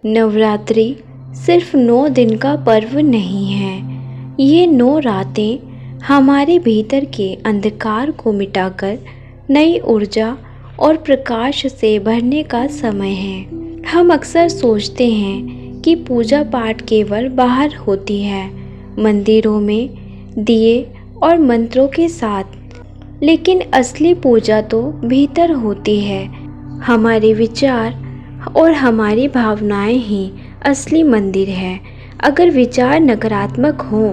नवरात्रि सिर्फ 9 दिन का पर्व नहीं है। ये 9 रातें हमारे भीतर के अंधकार को मिटाकर नई ऊर्जा और प्रकाश से भरने का समय है। हम अक्सर सोचते हैं कि पूजा पाठ केवल बाहर होती है, मंदिरों में दिए और मंत्रों के साथ, लेकिन असली पूजा तो भीतर होती है। हमारे विचार और हमारी भावनाएं ही असली मंदिर है। अगर विचार नकारात्मक हों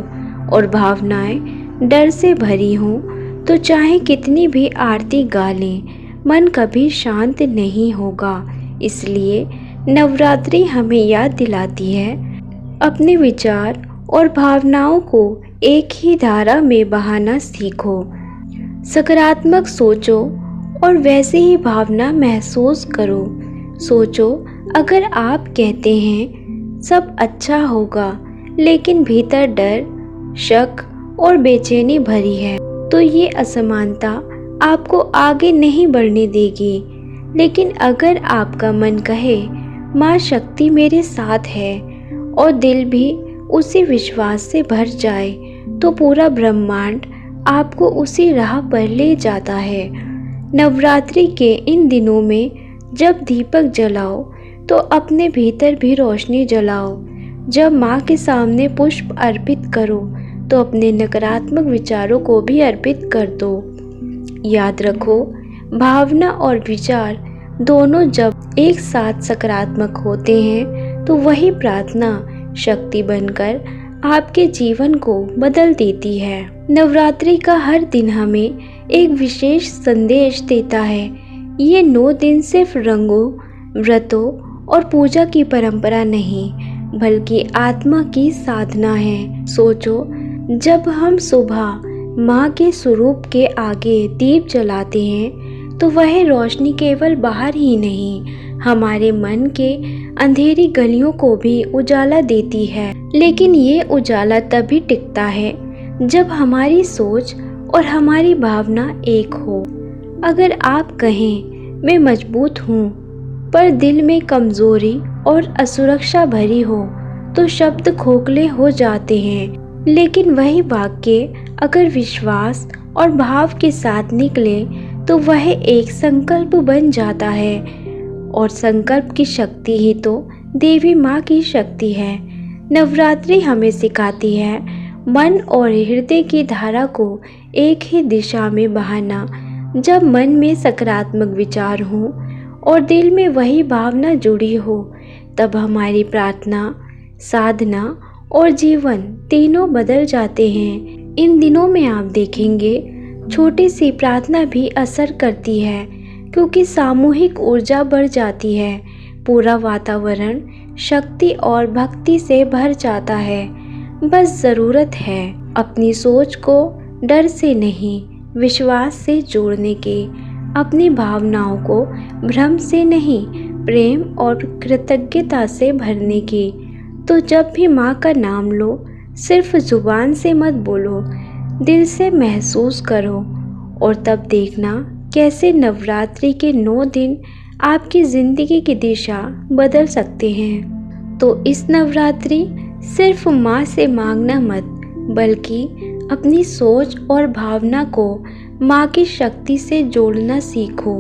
और भावनाएं डर से भरी हों तो चाहे कितनी भी आरती गा लें, मन कभी शांत नहीं होगा। इसलिए नवरात्रि हमें याद दिलाती है, अपने विचार और भावनाओं को एक ही धारा में बहाना सीखो। सकारात्मक सोचो और वैसे ही भावना महसूस करो। सोचो, अगर आप कहते हैं सब अच्छा होगा लेकिन भीतर डर, शक और बेचैनी भरी है, तो ये असमानता आपको आगे नहीं बढ़ने देगी। लेकिन अगर आपका मन कहे माँ शक्ति मेरे साथ है और दिल भी उसी विश्वास से भर जाए, तो पूरा ब्रह्मांड आपको उसी राह पर ले जाता है। नवरात्रि के इन दिनों में जब दीपक जलाओ तो अपने भीतर भी रोशनी जलाओ। जब माँ के सामने पुष्प अर्पित करो तो अपने नकारात्मक विचारों को भी अर्पित कर दो। याद रखो, भावना और विचार दोनों जब एक साथ सकारात्मक होते हैं तो वही प्रार्थना शक्ति बनकर आपके जीवन को बदल देती है। नवरात्रि का हर दिन हमें एक विशेष संदेश देता है। ये 9 दिन सिर्फ रंगों, व्रतों और पूजा की परंपरा नहीं, बल्कि आत्मा की साधना है। सोचो, जब हम सुबह माँ के स्वरूप के आगे दीप जलाते हैं तो वह रोशनी केवल बाहर ही नहीं, हमारे मन के अंधेरी गलियों को भी उजाला देती है। लेकिन ये उजाला तभी टिकता है जब हमारी सोच और हमारी भावना एक हो। अगर आप कहें मैं मजबूत हूँ पर दिल में कमजोरी और असुरक्षा भरी हो, तो शब्द खोखले हो जाते हैं। लेकिन वही वाक्य अगर विश्वास और भाव के साथ निकले तो वह एक संकल्प बन जाता है। और संकल्प की शक्ति ही तो देवी माँ की शक्ति है। नवरात्रि हमें सिखाती है मन और हृदय की धारा को एक ही दिशा में बहाना। जब मन में सकारात्मक विचार हो और दिल में वही भावना जुड़ी हो, तब हमारी प्रार्थना, साधना और जीवन तीनों बदल जाते हैं। इन दिनों में आप देखेंगे छोटी सी प्रार्थना भी असर करती है, क्योंकि सामूहिक ऊर्जा बढ़ जाती है। पूरा वातावरण शक्ति और भक्ति से भर जाता है। बस ज़रूरत है अपनी सोच को डर से नहीं, विश्वास से जोड़ने की, अपनी भावनाओं को भ्रम से नहीं, प्रेम और कृतज्ञता से भरने की। तो जब भी माँ का नाम लो, सिर्फ जुबान से मत बोलो, दिल से महसूस करो, और तब देखना कैसे नवरात्रि के 9 दिन आपकी ज़िंदगी की दिशा बदल सकते हैं। तो इस नवरात्रि सिर्फ माँ से मांगना मत, बल्कि अपनी सोच और भावना को माँ की शक्ति से जोड़ना सीखो।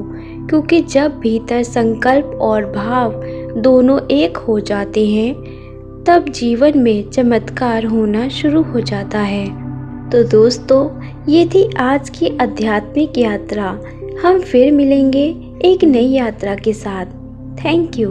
क्योंकि जब भीतर संकल्प और भाव दोनों एक हो जाते हैं, तब जीवन में चमत्कार होना शुरू हो जाता है। तो दोस्तों, ये थी आज की आध्यात्मिक यात्रा। हम फिर मिलेंगे एक नई यात्रा के साथ। Thank you.